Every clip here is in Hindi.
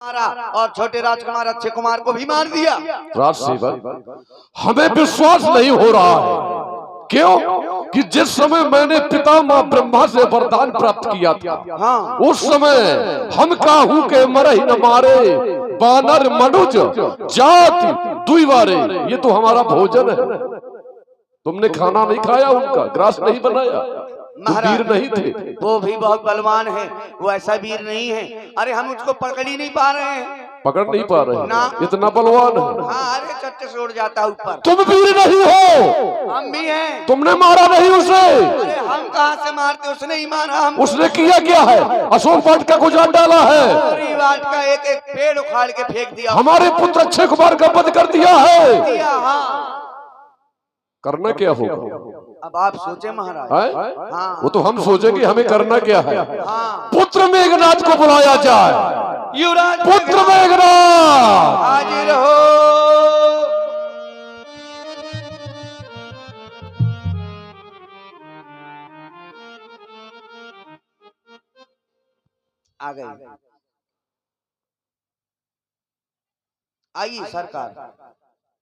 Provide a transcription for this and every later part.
मारा और छोटे राजकुमार अक्षय कुमार को भी मार दिया। राजसेवक, हमें विश्वास नहीं हो रहा है। क्यों कि जिस समय मैंने पितामह ब्रह्मा से वरदान प्राप्त किया था, उस समय हम काहू के मरही न मारे, बानर मनुज जाति दुईवारे, ये तो हमारा भोजन है। तुमने खाना नहीं खाया, उनका ग्रास नहीं बनाया, वीर नहीं थे। वो भी बहुत बलवान है, वो ऐसा वीर नहीं है। अरे हम उसको पकड़ ही नहीं पा रहे हैं। पकड़ नहीं पा रहे ना, इतना बलवान है। हाँ, अरे चट्टे से उड़ जाता है ऊपर। तुम वीर नहीं हो। हम भी हैं। तुमने मारा नहीं उसे। अरे हम कहाँ से मारते, उसने ही मारा। हम उसने किया क्या है? अशोक वाटिका को जान डाला है। पूरी वाटिका एक एक पेड़ उखाड़ के फेंक दिया। हमारे पुत्र अक्षय कुमार का वध कर दिया है। हाँ। करना क्या होगा? अब आप सोचे महाराज। हाँ। वो तो हम सोचेंगे हमें करना क्या है। हाँ। पुत्र मेघनाथ को बुलाया जाए। युवराज पुत्र मेघनाथ हाजिर हो। आ गई। आइए सरकार,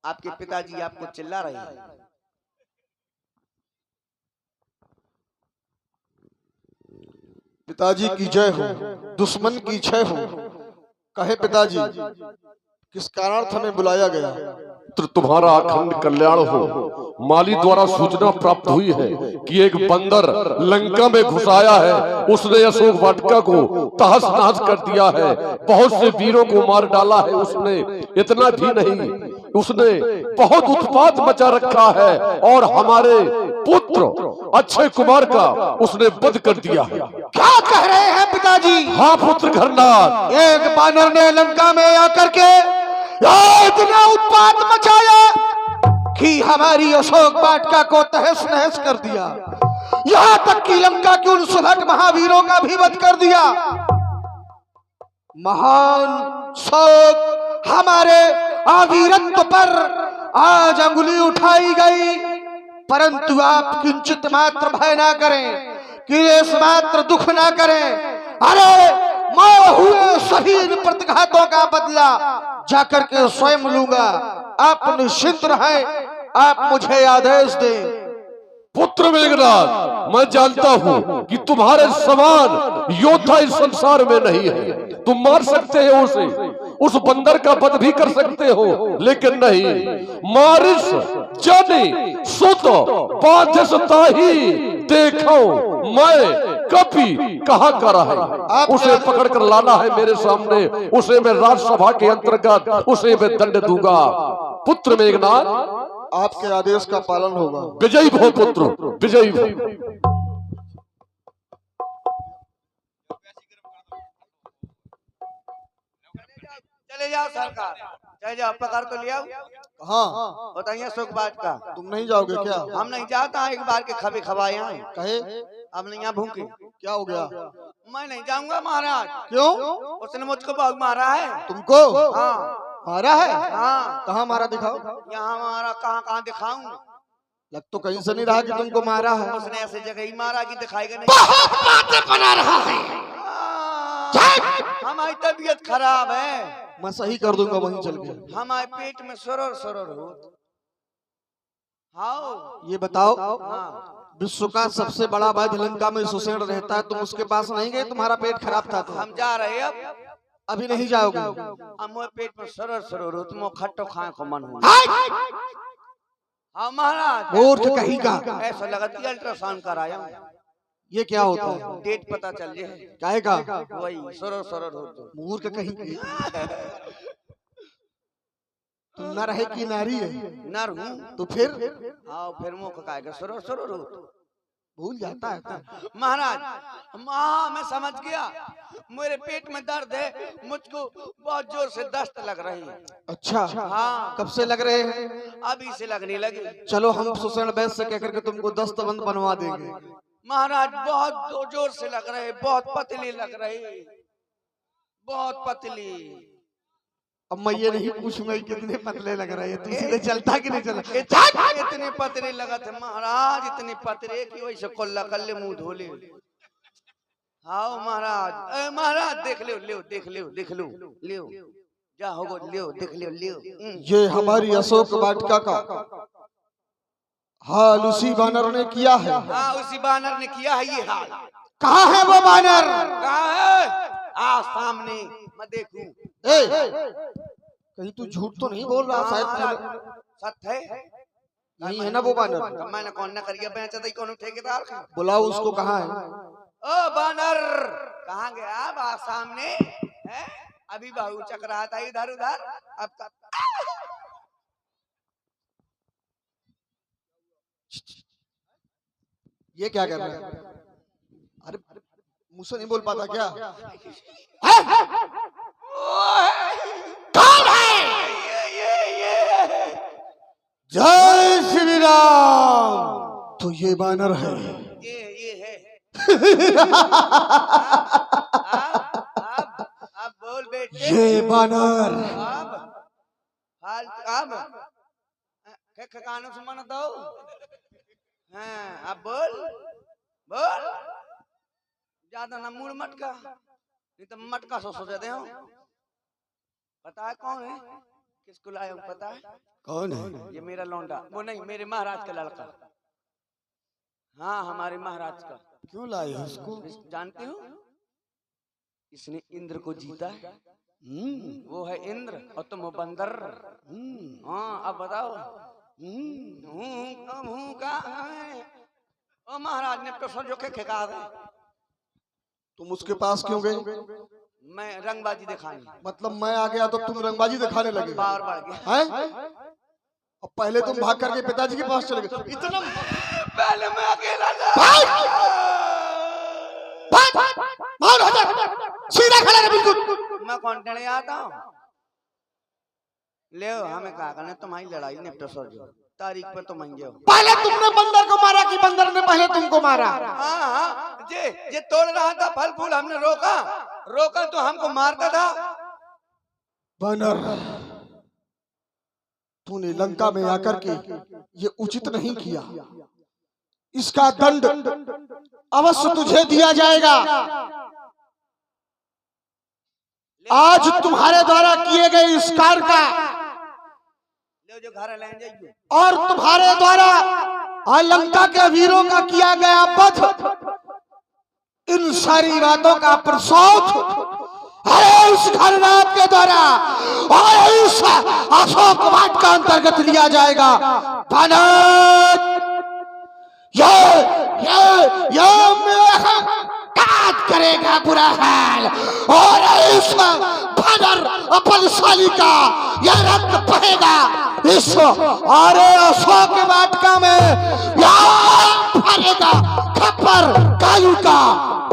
आपके पिताजी आपको चिल्ला रहे हैं। पिताजी की जय हो, दुश्मन की क्षय हो। कहे पिताजी, किस कारणार्थ हमें बुलाया गया? तुम्हारा अखंड कल्याण हो। माली द्वारा सूचना प्राप्त हुई है कि एक बंदर लंका में घुसाया है। उसने अशोक वाटिका को तहस नहस कर दिया है, बहुत से वीरों को मार डाला है उसने। इतना भी नहीं, उसने बहुत उत्पात मचा रखा है और हमारे पुत्र अक्षय कुमार का उसने वध कर दिया है। क्या कह रहे हैं पिताजी? हाँ पुत्र घरनाथ, एक बानर ने लंका में आकर के इतना उत्पात मचाया कि हमारी अशोक वाटिका को तहस नहस कर दिया। यहाँ तक कि लंका के उन सुलभ महावीरों का भी वध कर दिया। महान शोक हमारे अवीरत्व पर आज अंगुली उठाई गई, परंतु आप किंचित मात्र भय ना करें, क्लेश मात्र दुख ना करें। अरे मैं हुए सभी इन प्रतिघातों का बदला जाकर के स्वयं लूंगा। आप निश्चिंत रहें, आप मुझे आदेश दें। पुत्र मेघनाथ, मैं जानता हूँ कि तुम्हारे समान योद्धा इस संसार में नहीं है। तुम मार सकते हो उसे, उस बंदर का वध भी कर सकते हो, लेकिन नहीं। मारिस जनि सुत बाध्यसता ही देखो मैं कभी कहा करा है। उसे पकड़ कर लाना है मेरे सामने, उसे मैं राज्यसभा के अंतर्गत उसे मैं दंड दूंगा। पुत्र मेघनाथ, आपके आदेश का पालन होगा। विजयी भव पुत्र, विजयी भव। चले जाओ सरकार, चले जाओ, पकड़ तो ले आओ। हाँ, बताइए अशोक वाटिका। तुम नहीं जाओगे क्या? हम नहीं जाता, एक बार के खबे खबाए आए। कहे अब नहीं यहाँ भूखे। क्या हो गया? मैं नहीं जाऊंगा महाराज। क्यों? उसने मुझको बहुत मारा है। तुमको? हाँ मारा है? हाँ। कहाँ मारा, दिखाओ। यहाँ मारा, कहाँ कहाँ दिखाऊं? लग तो कहीं से नहीं रहा कि तुमको मारा है। उसने ऐसे जगह ही मारा कि दिखाएगा नहीं। बहुत बातें बना रहा है। हमारी तबीयत खराब है। मैं सही कर दूंगा वहीं चल के। हमारे पेट में सरर सरर हो। हाँ ये बताओ, हाँ। विश्व का सबसे बड़ा वैध लंका में सुसेन रहता है, तुम उसके पास नहीं गए? तुम्हारा पेट खराब था तो? हम जा रहे अब। अभी नहीं जाओगे? मोए पेट में सरर सरर हो, तुम खट्टो खाए को मन हो। हाँ महाराज। मूर्ख कहीं का। ऐसा लगा कि अल्ट्रासाउंड कराया। ये क्या होता है? डेट पता चल जाए। काहे का? वही सरर सरर हो तो। मूर्ख कहीं की। तुम न रहे कि नारी है? नर हूँ तो फिर? हाँ, फिर मुख का सरर सरर हो। भूल जाता है महाराज। हाँ मैं समझ गया, मेरे पेट में दर्द है, मुझको बहुत जोर से दस्त लग रही है। अच्छा, हाँ। कब से लग रहे हैं? अभी से लगने लगे। चलो हम सुसेन वैद्य से कहकर के तुमको दस्तबंद बनवा देंगे। महाराज बहुत जोर से लग रहे, बहुत पतली लग रही, बहुत पतली। अब मैं ये नहीं पूछूंगा कि कितने पतले लग रहे हैं, तू सीधे चलता कि नहीं चला? इतने पतले लगा थे महाराज, इतने पतले कि वैसे कोल्ला कल्ले मुंह धोले। आओ महाराज, महाराज देख लो, लियो देख लो, देख लो, लियो जा होगो, लियो देख लियो, लियो। ये हमारी अशोक वाटिका का हाल उसी बानर ने किया है। हाँ उसी बानर ने किया है ये हाल। कहाँ है वो बानर? कहाँ है? आ सामने मैं देखूं। कहीं तू झूठ तो नहीं बोल रहा? शायद सत्य है। नहीं है ना वो बानर? मैंने कौन ना करिए बेचा दई कौन ठेकेदार का। बुलाओ उसको। कहाँ है? ओ बानर कहाँ गया? बा सामने है, अभी बाहु चक रहा था इधर उधर। अब ये क्या कर रहा है? अरे मुझसे नहीं बोल पाता क्या? कौन है? ये जय श्री राम। तो ये बानर है। ये है। अब बोल बेटे। ये बानर अब कानों से मन दो। हाँ अब बोल बोल, ज्यादा ना मूड मटका, नहीं तो मटका सो देते हो। पता है कौन है? किसको लाया हूँ पता है? कौन है? ये मेरा लौंडा, वो नहीं मेरे महाराज का लड़का। हाँ हमारे महाराज का। क्यों लाए उसको? जानते हो इसने इंद्र को जीता है। वो है इंद्र और तुम हो बंदर। हाँ अब बताओ। ओ महाराज ने तो जो खेका दे। तुम उसके पास क्यों गए? मैं रंगबाजी दिखाने। मतलब मैं आ गया तो तुम रंगबाजी दिखाने लगे? पावर बढ़ गया हैं? अब पहले तुम भाग करके पिताजी के पास चले गए। इतना पहले मैं अकेला था। सीधा खड़ा रह बिल्कुल। मैं कौन टेढ़े आता हूँ? ले हमें कहा करने तुम्हारी लड़ाई निपटो सो जो तारीख पे तुम आएंगे हो। पहले तुमने बंदर को मारा कि बंदर ने पहले तुमको मारा? हाँ जे तोड़ रहा था फल फूल, हमने रोका तो हमको मारता था। बानर तूने लंका में आकर के ये उचित नहीं किया। इसका दंड अवश्य तुझे दिया जाएगा। आज तुम्हारे द्वारा किए गए इस कार्य का जो घर ले जाइए और तुम्हारे द्वारा लंका के वीरों का किया गया वध, इन सारी बातों का प्रसौत इस घरनाथ के द्वारा और इस अशोक वाट का अंतर्गत लिया जाएगा। ये करेगा बुरा हाल और इस बानर बलशाली का यह रक्त बहेगा इस और अशोक वाटिका में भरेगा खप्पर कालू का।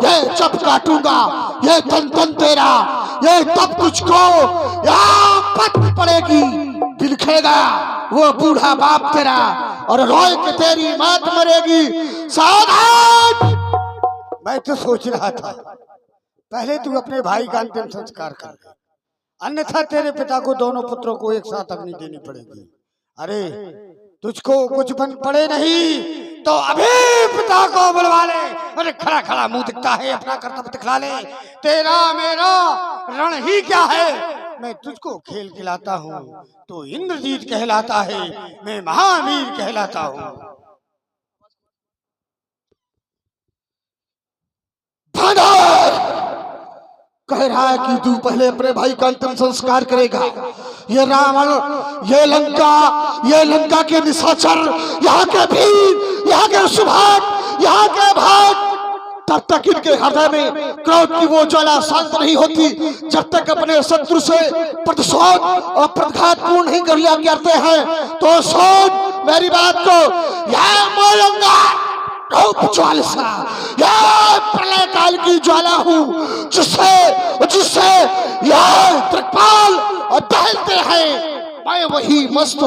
ये जब काटूंगा ये तन तेरा, ये तब तुझको पट पड़ेगी। बिलखेगा वो बूढ़ा बाप तेरा और रोए के तेरी मात मरेगी। सावधान! मैं तो सोच रहा था पहले तू अपने भाई का अंतिम संस्कार कर, अन्यथा तेरे पिता को दोनों पुत्रों को एक साथ अग्नि देनी पड़ेगी। अरे तुझको कुछ बन पड़े नहीं तो अभी पिता को बुलवा ले। अरे खड़ा खड़ा मुंह दिखता है, अपना कर्तव्य दिखला ले। तेरा मेरा रण ही क्या है? मैं तुझको खेल खिलाता हूँ तो इंद्रजीत कहलाता है, मैं महावीर कहलाता हूँ। कह रहा है कि तू पहले अपने भाई का अंतिम संस्कार करेगा। ये रावण, ये लंका के निशाचर, यहाँ के भीम, यहाँ के सुभाग, यहाँ के भाग, तब तक इनके हृदय में क्रोध की वो ज्वाला शांत नहीं होती जब तक अपने शत्रु से प्रतिशोध और प्रतिघात पूर्ण नहीं कर लिया करते हैं। तो सुन मेरी बात को, यह मोलंगा ज्वाला, यह प्रलय काल की ज्वाला हूँ जिससे यह त्रिपाल और दहलते हैं। मैं वही मस्त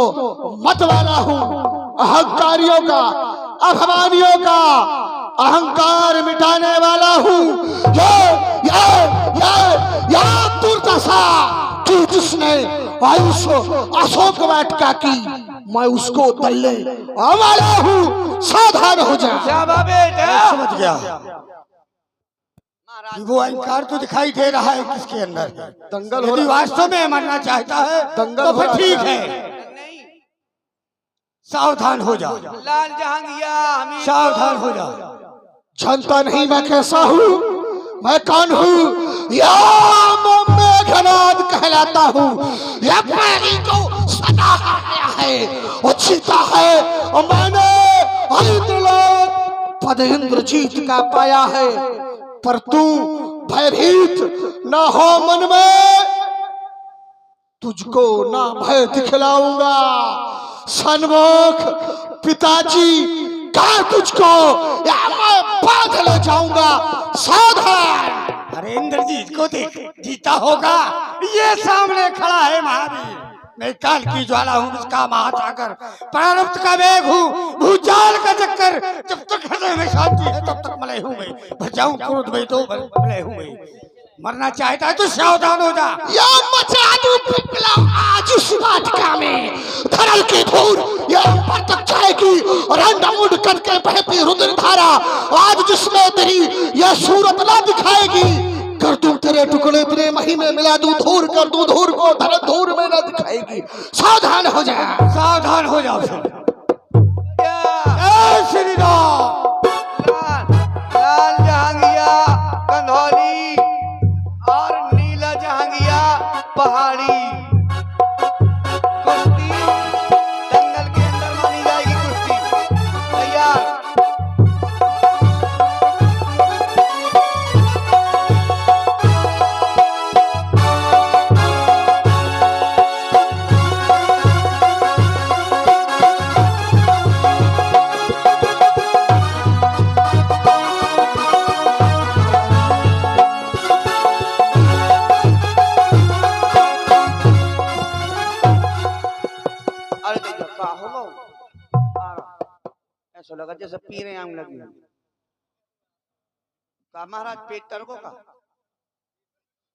मत वाला हूँ। अहंकारियों का, अभिमानियों का अहंकार मिटाने वाला हूँ। यह दुर्दशा कि जिसने अशोक वाटिका की, मैं उसको दल्ले वाला हूँ। सावधान हो जा। क्या बेटा? समझ गया। कि वो अहंकार तो दिखाई दे रहा है किसके अंदर। दंगल हो यदि रहा है। वास्तव में मरना चाहता है दंगल तो हो फिर रहा ठीक है। है, नहीं सावधान हो जा, लाल जहांगिया हमें सावधान हो जा। जानता नहीं मैं कैसा हूँ, मैं कौन हूँ? या मेघनाद कहलाता हूँ। यह पैरी को सदा गया है और जीता है, और मैंने पद इंद्रजीत का पाया है। पर तू भयभीत ना हो मन में, तुझको ना भय दिखलाऊंगा। सन्मुख पिताजी का तुझको या मैं बांध ले जाऊंगा, सावधान। अरे इंद्रजीत को देख, जीता होगा, ये सामने खड़ा है महावीर। मैं काल की ज्वाला हूँ, उसका महासागर, प्रारब्ध का वेग हूँ, भूचाल का चक्कर। जब तक हृदय में शांति है तब तक मलय हूँ मैं, भजाऊं क्रोध में तो मलय हूँ मैं। मरना चाहता है तो सावधान हो जा। या मचा दूं पिपला आज इस वाटिका में, धरल की धूल ये ऊपर तक जाएगी और अंडमुंड करके बहती रुद्र धारा आज जिसमें तेरी यह सूरत ना दिखाएगी। कर दूं तेरे टुकड़े तेरे मही में मिला दूं, धूर कर दूं धूर को, धर धूर में ना दिखाएगी। सावधान हो जा, सावधान हो जा। जय श्री राम। लाल जहांगिया कंधौली और नीला जहांगिया पहाड़ी। कुश्ती दंगल के अंदर मानी जाएगी कुश्ती। तैयार। ऐसा लगा जैसे पी रहे आम लगी। का महाराज पेट टरको का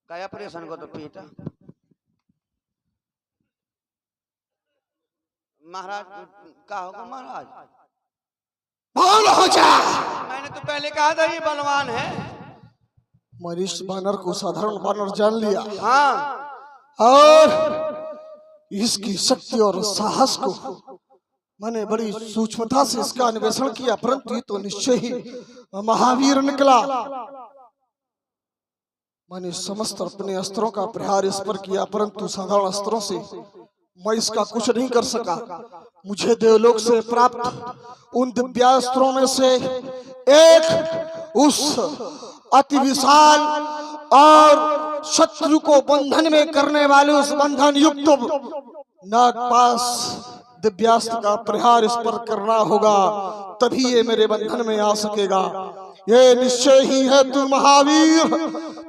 गया ऑपरेशन को तो पेट महाराज का होगा महाराज। बोल हो जा। मैंने तो पहले कहा था ये बलवान है। मरीश बानर को साधारण बानर जान लिया, हाँ और इसकी शक्ति और साहस को मैंने बड़ी सूक्ष्मता से इसका अन्वेषण किया, परंतु ये तो निश्चय ही महावीर निकला। मैंने समस्त अपने अस्त्रों का प्रहार इस पर किया, परंतु साधारण अस्त्रों से मैं इसका कुछ नहीं कर सका। मुझे देवलोक से प्राप्त उन दिव्यास्त्रों में से एक उस अति विशाल और शत्रु को बंधन में करने वाले उस बंधन युक्त नागपाश दिव्यास्त्र का प्रहार इस पर करना होगा, तभी ये मेरे बंधन में आ सकेगा। ये निश्चय ही है तू महावीर,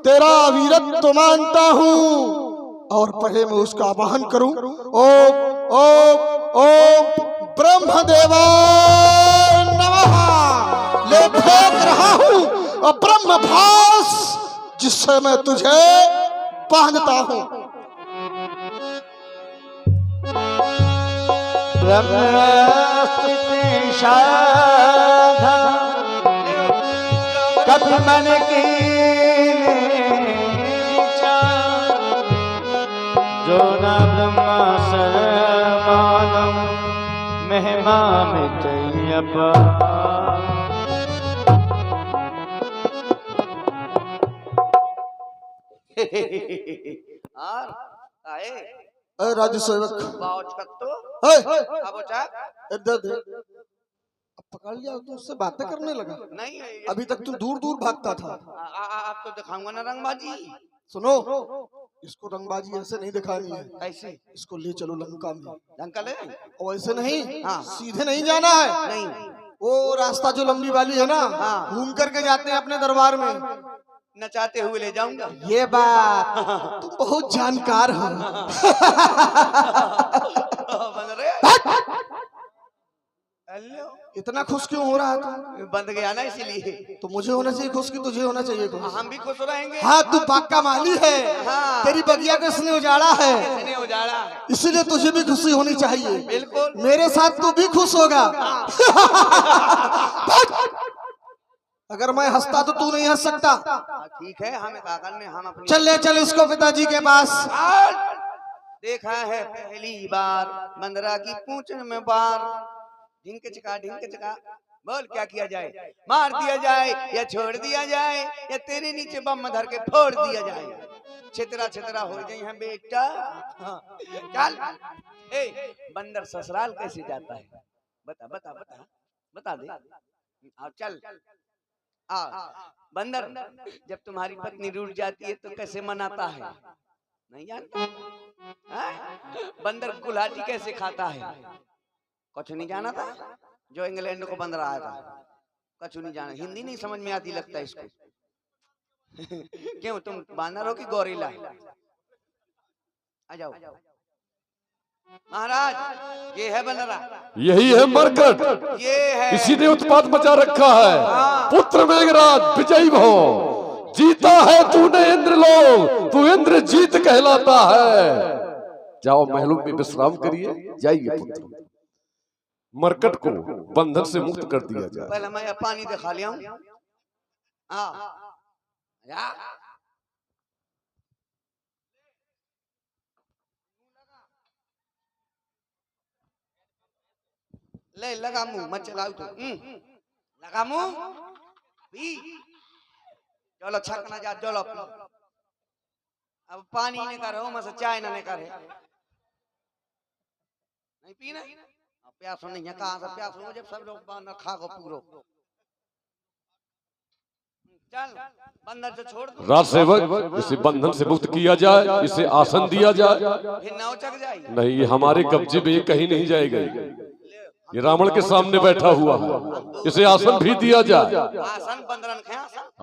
तेरा वीरत्व मानता हूँ। और पहले मैं उसका आवाहन करूं। ओम ओम ओम ब्रह्मदेवाय नमः। ले फेंक रहा हूँ और ब्रह्म भास जिससे मैं तुझे बांधता हूँ। कभी मन की जो न ब्रह्मा सर्वमानम महिमा मिटय्यपा। और आए राज्य सेवक बाउच कत्तो अब बचा पकड़ लिया तो उससे बातें करने लगा। नहीं अभी तक तू दूर दूर भागता था। आप तो दिखाऊंगा ना रंगबाजी। सुनो, इसको रंगबाजी ऐसे नहीं दिखानी है। कैसे? इसको ले चलो लंका में। लंका ले? और ऐसे नहीं, हाँ। सीधे नहीं जाना है। नहीं, वो रास्ता जो लंबी वाली है ना, हाँ। घूम करके जाते हैं अपने दरबार में। नचाते हुए ले जाऊंगा। ये बात तुम बहुत जानकार हो। बंद रहे? हेलो, इतना खुश क्यों हो रहा है तू? बंद गया ना इसीलिए। तो मुझे होना चाहिए खुश की तुझे होना चाहिए खुश। हम भी खुश रहेंगे। हाँ, तू बाग का माली है। हाँ। तेरी बगिया को इसने उजाड़ा है, इसने उजाड़ा है। इसीलिए तुझे भी खुशी होनी चाहिए। बिल्कुल। मेरे साथ तू भी खुश होगा। अगर मैं हंसता तो तू नहीं हंस सकता। ठीक है, हमें क्या करने, हम अपनी चल ले चल इसको पिताजी के पास। देखा है पहली बार बंदरा की पूंछ में बार, ढिंक चका बोल क्या किया जाए, मार दिया जाए या छोड़ दिया जाए या तेरे नीचे बम धर के फोड़ दिया जाए, छितरा छितरा हो गई है बेटा। हाँ, चल ए बंदर ससुराल कैसे जाता है, बता बता बता बता दे। चल बंदर जब तुम्हारी पत्नी रूठ जाती है तो कैसे मनाता है, नहीं जानता? बंदर कुल्हाड़ी कैसे खाता है, कुछ नहीं जाना था? जो इंग्लैंड को बंदर आया था, कुछ नहीं जाना, हिंदी नहीं समझ में आती लगता है इसको। क्यों तुम बानर हो कि गोरिल्ला? आ जाओ महाराज, ये है बंदरा, यही है मरकट, ये है, इसी ने उत्पात मचा रखा है। पुत्र मेघराज विजयी भव, जीता है तूने इंद्रलोक, तू इंद्र जीत कहलाता है। जाओ महलों में विश्राम करिए, जाइए पुत्र। मरकट को बंधन से मुक्त कर दिया जाए। पहले मैं पानी दिखा लिया हूं। ले लगा मुंह मत चलाओ तो, लगा मुंह पी, चलो छकना जा, चलो अब पानी नहीं कर रहा हूं, मैं चाय ना नहीं करे, नहीं पीना, प्यास नहीं है, कहां से प्यास हो जब सब लोग बानर खा को पूरो। चल बंदर से छोड़ दो। राज सेवक, इसे बंधन से मुक्त किया जाए, इसे आसन दिया जाए। फिर नाव चक जाए, नहीं, ये हमारे कब्जे में कहीं नहीं जाएगा, ये रावण के सामने बैठा हुआ है, इसे आसन भी दिया जाए। आसन बंदरन के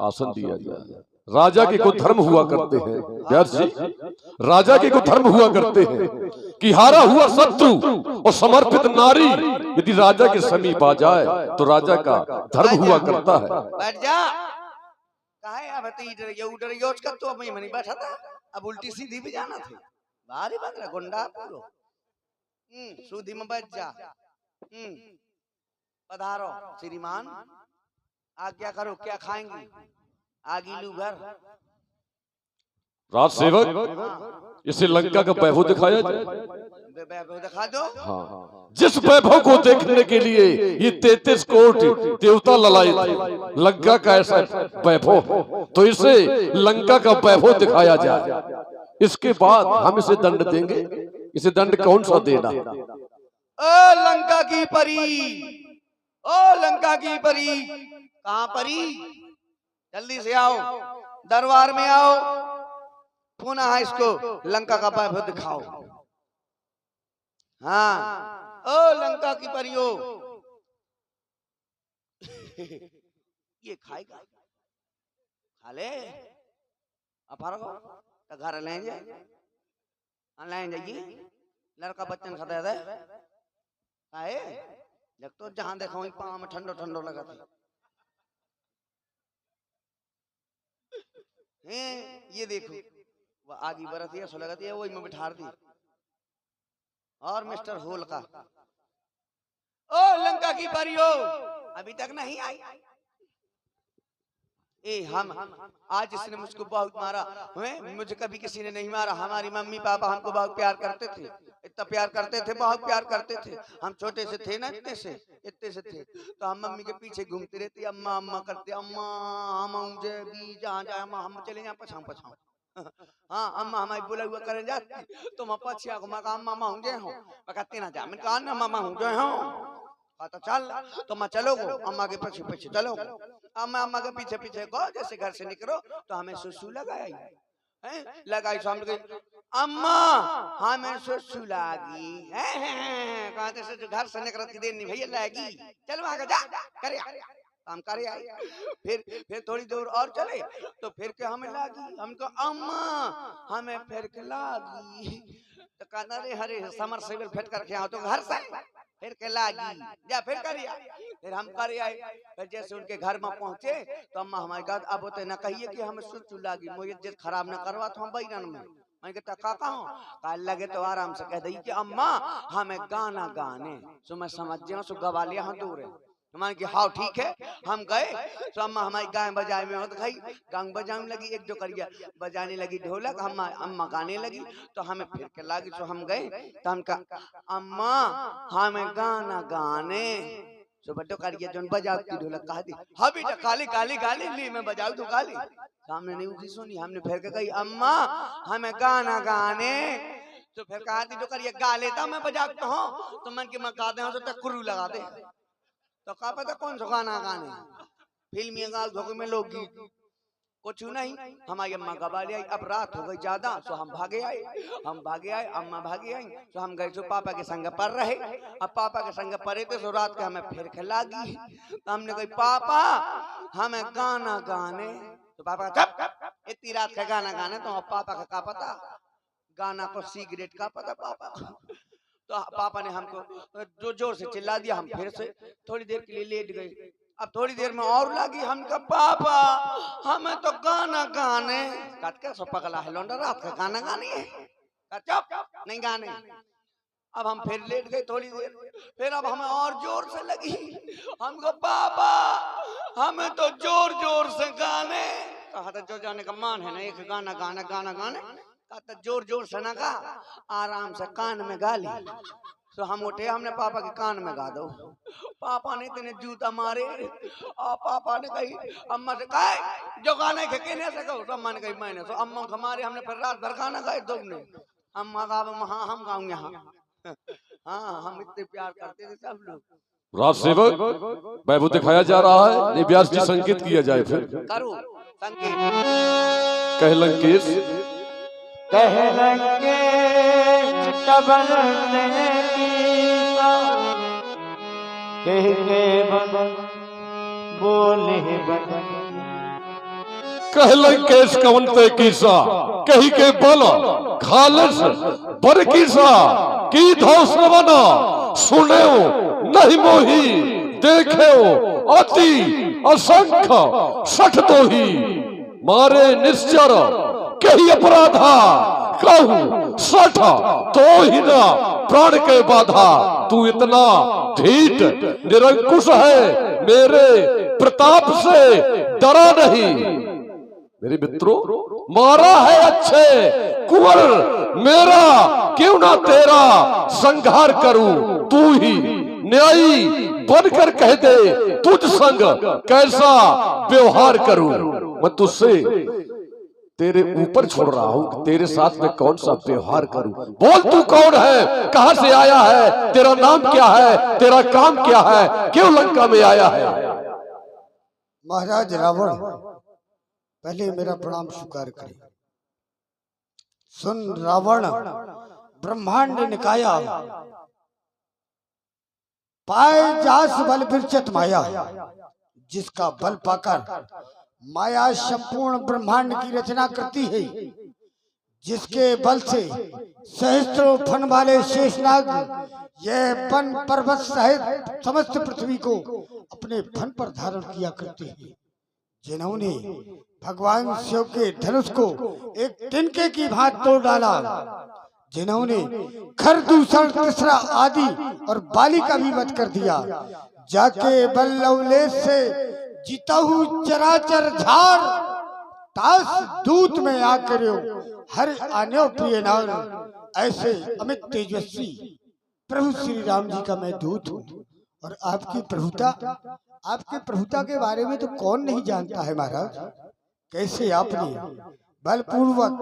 आसन दिया जाए। राजा के को धर्म हुआ करते हैं व्यास जी, राजा के को धर्म हुआ करते हैं कि हारा हुआ शत्रु और समर्पित नारी यदि राजा के समीप आ जाए तो राजा का धर्म हुआ करता है। बैठ जा, काहे अब तो इधर उधर योच कर, तो अब मैं नहीं बैठा था, अब उल्टी सीधी भी जाना था, बाहरी बंदरा गुंडा पूरो। सूधी में बैठ जा। पधारो श्रीमान, आज्ञा करो, क्या खाएंगे? आगीलू घर। राज सेवक, इसे लंका का वैभव दिखाया जाए। वैभव दिखा दो। हाँ, जिस वैभव को देखने के लिए ये 33 कोटि देवता ललाए थे, लंका का ऐसा वैभव, तो इसे लंका का वैभव दिखाया जाए। इसके बाद हम इसे दंड देंगे। इसे दंड कौन सा देना? ओ लंका की परी, ओ लंका की परी, कहाँ परी? जल्दी से आओ, दरबार में आओ, पुनः इसको लंका का वैभव दिखाओ। हाँ, ओ लंका की परियो, ये खाएगा, खा ले, तो घर ले जाइए, लड़का बच्चन खाता है, काहे जब तो जहां देखो पाँव में ठंडो ठंडो लगा था। ये देखो वो आगे बरत है, सो लगती है, वही में बिठार दी। और मिस्टर होल का, ओ लंका की परियो अभी तक नहीं आई। हम आज इसने मुझको बहुत मारा, मुझे कभी किसी ने नहीं मारा। हमारी मम्मी पापा हमको बहुत प्यार करते थे, इतना प्यार करते थे, बहुत प्यार करते थे। हम छोटे से थे ना, इतने से थे, तो हम मम्मी के पीछे घूमते रहते, अम्मा अम्मा करते, अम्मा हम भी जहाँ जाए अम्मा हम चले जाए पछाऊ पछाऊ। हाँ अम्मा हमारी बोला हुआ करें जाती, तुम पछिया अम्मा मुझे हो कहते ना जा, मैंने कहा ना मामा हूँ जो हो, तो चल तो मैं चलोगो अम्मा के पीछे पीछे चलो, अम्मा के पीछे पीछे गो, जैसे घर से निकलो तो हमें सुसु लगाई सामने गई, अम्मा हमें सुसु लागी, कहते से घर से निकल की देर नहीं भैया लागी, चल वहां जा करे काम करे आई। फिर थोड़ी दूर और चले तो फिर के हमें लागी, हमको अम्मा हमें फिर के लागी, तो कहना रे हरे समर सेवल फेट करके आओ, तो घर से फिर के लागी या फिर करिए, फिर हम करे आए। फिर जैसे उनके घर में पहुंचे तो अम्मा हमारे कहा अब होते न कहिए कि हमें सुसु लागी, मुझे जिस खराब न करवा तो हम बैरन में, मैं कहता काका हूँ, कल लगे तो आराम से कह दी कि अम्मा हमें गाना गाने, सो मैं समझ जाऊँ, सो गवा लिया हाँ दूर है, मान कि हाँ ठीक है। हम गए तो अम्मा हमारी गाय बजाए में होत गई, गांग बजाने लगी, एक दो करिया बजाने लगी ढोलक, अम्मा गाने लगी तो हमें फिर के लगी। तो हम गए तो हम कहा अम्मा हमें गाना गाने, तो बड्डो करिया जो बजाती ढोलक कहा दी हाँ बेटा काली काली गाली ली मैं बजाऊ तो गाली। सामने नहीं उठी सुनी, हमने फिर के कही अम्मा हमें गाना गाने, तो फिर कहा दी तो करिया गा लेता मैं बजाता हूँ, तो मन की मैं गा दे तो कुर्रू लगा दे, तो क्या पता कौन सा गाना गाने, फिल्मी गाल धोखे में लोकगीत कुछ नहीं। हमारी अम्मा गवा ले आई। अब रात हो गई ज्यादा तो हम भागे आए, अम्मा भागे आई तो हम गए तो पापा के संग पर रहे। अब पापा के संग परे थे तो रात के हमें फिर खिला दी। तो हमने कही पापा हमें गाना गाने, तो पापा चुप इतनी रात का गाना गाने, तो पापा का क्या पता गाना को सिगरेट का पता पापा को। तो पापा ने हमको जो जोर से चिल्ला दिया, हम फिर से थोड़ी देर के लिए लेट गए। अब थोड़ी देर में और लगी, हम कहा पापा हमें तो गाना गाने, क्या सो पगला है लौंडा रात का गाना गाने है, चुप नहीं गाने। अब हम फिर लेट गए थोड़ी देर, फिर अब हमें और जोर से लगी, हम कहा पापा हमें तो जोर जोर से गाने, कहा था जो जाने का मान है ना एक गाना गाना गाना गाने, कहा जोर जोर से ना गा आराम से कान में गा ली। तो हम उठे, हमने पापा के कान में गा दो, पापा ने इतने जूता मारे और पापा ने कही अम्मा से कहा जो गाने के कहने से कहो, तो अम्मा ने कही मैंने, तो अम्मा को हमारे हमने फिर रात भर गाना गाए दोगने। अम्मा गा हाँ हम गाऊंगे हाँ हाँ हम इतने प्यार करते थे सब लोग। राज सेवक वैभव दिखाया जा रहा है, निव्यास जी संकेत किया जाए फिर करो संकेत। कह लंकेश कह के बोले कह लंकेश कवन ते कीसा, कही के बोला खालस बर कीसा की धो श्रवना, सुने नहीं मोही देखे अति असंख्य सठ तो ही, मारे निश्चर कही अपराधा, कहूं सठ तो ही ना प्राण के बाधा, तू इतना ढीठ निरंकुश है मेरे प्रताप से डरा नहीं। मेरे मित्रों मारा है अच्छे कुंवर मेरा, क्यों ना तेरा संहार करूं, तू ही न्यायी बनकर कह दे तुझ संग कैसा व्यवहार करूं। मैं तुझसे तेरे ऊपर छोड़ रहा हूं, तेरे साथ में कौन सा व्यवहार करूं। बोल तू कौन है, कहां से आया है, तेरा नाम क्या है, तेरा काम क्या है, क्यों लंका में आया है। महाराज रावण पहले मेरा प्रणाम स्वीकार करें। सुन रावण ब्रह्मांड निकाया, पाए जास बल विरचित माया, जिसका बल पाकर माया संपूर्ण ब्रह्मांड की रचना करती है, जिसके बल से सहस्त्रों फन वाले शेषनाग यह वन पर्वत सहित समस्त पृथ्वी को अपने फन पर धारण किया करते हैं, जिन्होंने भगवान शिव के धनुष को एक तिनके की भांति तोड़ डाला, जिन्होंने खर दूषण तीसरा आदि और बाली का भी वध कर दिया, जाके बल लवलेश से जीताहु चराचर झार, तास दूत में आकर हर आन्यो प्रिय नार, ऐसे अमित तेजस्वी प्रभु श्री राम जी का मैं दूत हूँ। और आपकी प्रभुता के बारे में तो कौन नहीं जानता है महाराज। कैसे आपने बलपूर्वक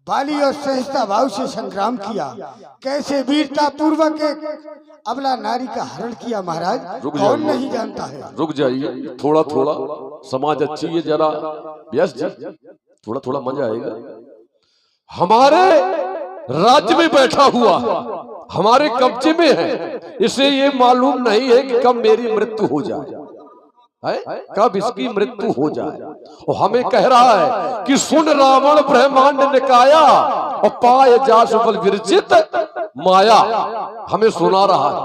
बाली और सहजता भाव से संग्राम किया, कैसे वीरता पूर्वक एक अबला नारी का हरण किया महाराज, कौन नहीं जानता है। रुक जाइए, थोड़ा थोड़ा समाज अच्छी है, जरा व्यास जी थोड़ा थोड़ा मजा आएगा। हमारे राज्य में बैठा हुआ हमारे कब्जे में है, इसे ये मालूम नहीं है कि कब मेरी मृत्यु हो जाए, कब इसकी मृत्यु हो जाए। और हमें कह रहा है कि सुन रावण ब्रह्मांड निकाया और पाए जास बल विरचित माया, हमें सुना रहा है।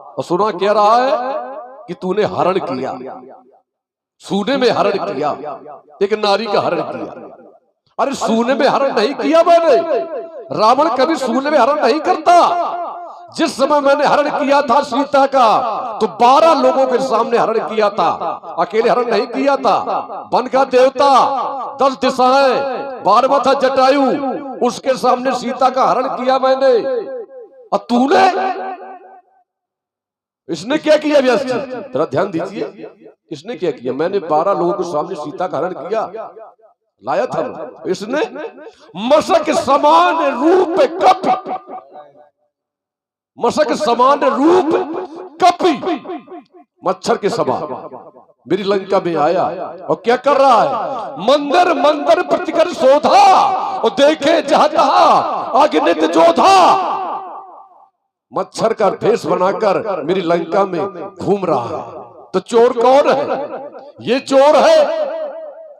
और सुना कह रहा है कि तूने हरण किया, सूने में हरण किया, एक नारी का हरण किया। अरे सूने में हरण नहीं किया मैंने, रावण कभी सूने में हरण नहीं करता। जिस समय मैंने हरण किया था सीता का, तो 12 लोगों के सामने हरण किया था, अकेले हरण नहीं किया था। वन का देवता, 10 दिशाएं, 12वां था जटायु, उसके सामने सीता का हरण किया मैंने। और तूने, इसने क्या किया व्यस्त? जरा ध्यान दीजिए, इसने क्या किया? मैंने 12 लोगों के सामने सीता का हरण किया, लाया था। इसने मशक समान रूप कपि, मशक समान रूप कपि, मच्छर के समान मेरी लंका में आया और क्या कर रहा है? मंदिर मंदिर प्रतिकर शोधा, और देखे जहां तहां अग्नित जोधा। मच्छर का भेष बनाकर मेरी लंका में घूम रहा है। तो चोर कौन है? ये चोर है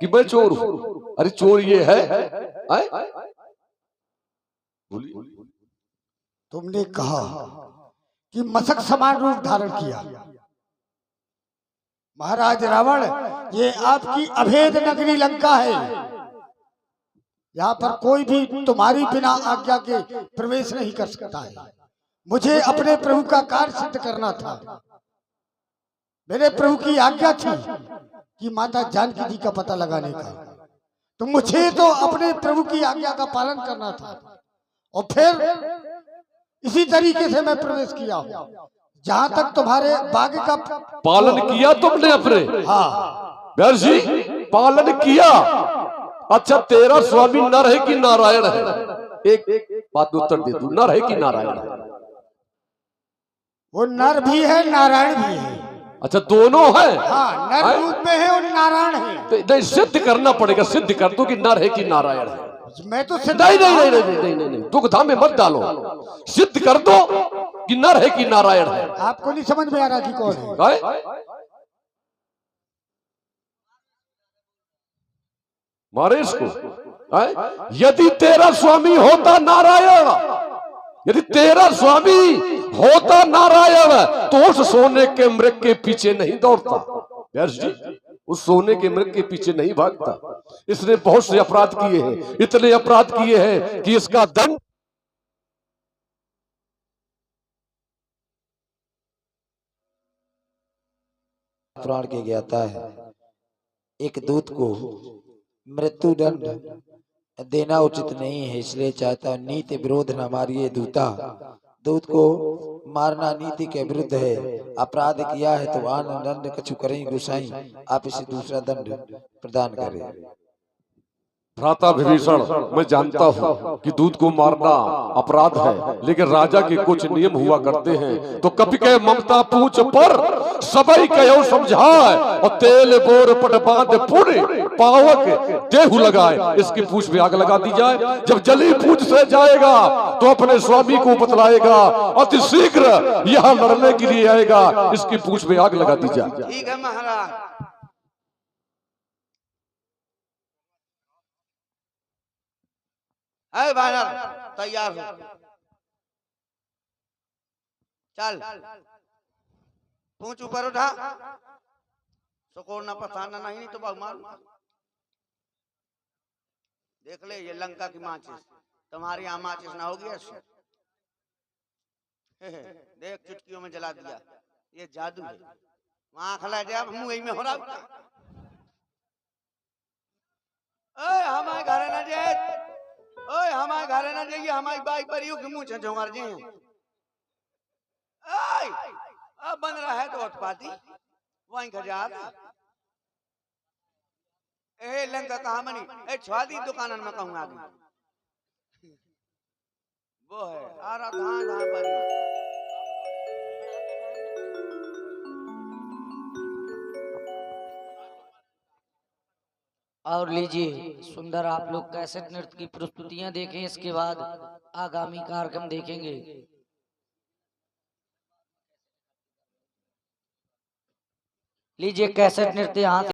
कि मैं चोर हूं? अरे चोर ये है। तुमने कहा कि मशक समान रूप धारण किया। महाराज रावण, ये आपकी अभेद नगरी लंका है। यहाँ पर कोई भी तुम्हारी बिना आज्ञा के प्रवेश नहीं कर सकता है। मुझे अपने प्रभु का कार्य सिद्ध करना था। मेरे प्रभु की आज्ञा थी कि माता जानकी जी का पता लगाने का, तो मुझे तो अपने प्रभु की आज्ञा का पालन करना था। और फिर इसी तरीके से मैं प्रवेश किया हूँ। जहाँ तक तुम्हारे बाग का पालन किया तुमने अपने? हाँ व्यास जी, पालन किया। अच्छा, तेरा स्वामी नर है कि नारायण है? एक बात उत्तर दे तू, नर है कि नारायण है? वो नर भी है, नारायण भी है। अच्छा, दोनों है? हाँ, नर रूप में है और नारायण है। तो सिद्ध करना पड़ेगा, सिद्ध कर दो कि नर है कि नारायण है। मैं तो सिद्ध नहीं नहीं नहीं नहीं नहीं नहीं, नहीं। दुग्धा में मत डालो, सिद्ध कर दो कि नर है कि नारायण है। आपको नहीं समझ में आ रहा कि कौन है? मारे इसको। यदि तेरा स्वामी होता नारायण, यदि तेरा स्वामी होता नारायण, तो उस सोने के मृग के पीछे नहीं दौड़ता। व्यास जी, उस सोने के मृग के पीछे नहीं भागता। इसने बहुत से अपराध किए हैं, इतने अपराध किए हैं कि इसका दंड पुराण के ज्ञाता है। एक दूत को मृत्यु दंड देना उचित नहीं है, इसलिए चाहता हूं नीति विरोध न मारिए दूता। दूत को मारना नीति के विरुद्ध है। अपराध किया है तो आन दंड कछु करें गुसाई, आप इसे दूसरा दंड प्रदान करें। भ्राता विभीषण, मैं जानता हूँ कि दूत को मारना अपराध है, लेकिन राजा के कुछ नियम हुआ करते हैं। तो कपि के ममता पूछ पर सबई कहो समझाए, और तेल बोर पट बांध पुण्य पावक देहु लगाए। इसकी पूछ में आग लगा दी जाए। जब जली पूछ से जाएगा तो अपने स्वामी को बतलाएगा, अति शीघ्र यहाँ लड़ने के लिए आएगा। इसकी पूछ में आग लगा दी जाए। ठीक है महाराज। है बानर, तैयार हो, चल। पूंछ ऊपर उठा, सुकोड़ना पसाना नहीं तो बहु मारूंगा। देख ले, ये लंका की माचिस, तुम्हारी यहाँ माचिस ना होगी ऐसे। देख, चुटकियों में जला दिया, ये जादू है। वहां खला जा, मुंह में हो रहा। हमारे घर न जाए, ओए हमारे घर न जाइए, हमारी बाइक पर यूं मुंह छो मार जी। अब बन रहा है तो उत्पाती वहीं खजात। ए लंका कहाँ बनी? ए छुआदी दुकान में कहूँ आगे वो है आ रहा धां बनी। और लीजिए, सुंदर आप लोग कैसेट नृत्य की प्रस्तुतियां देखें, इसके बाद आगामी कार्यक्रम देखेंगे। लीजिए कैसेट नृत्य यहाँ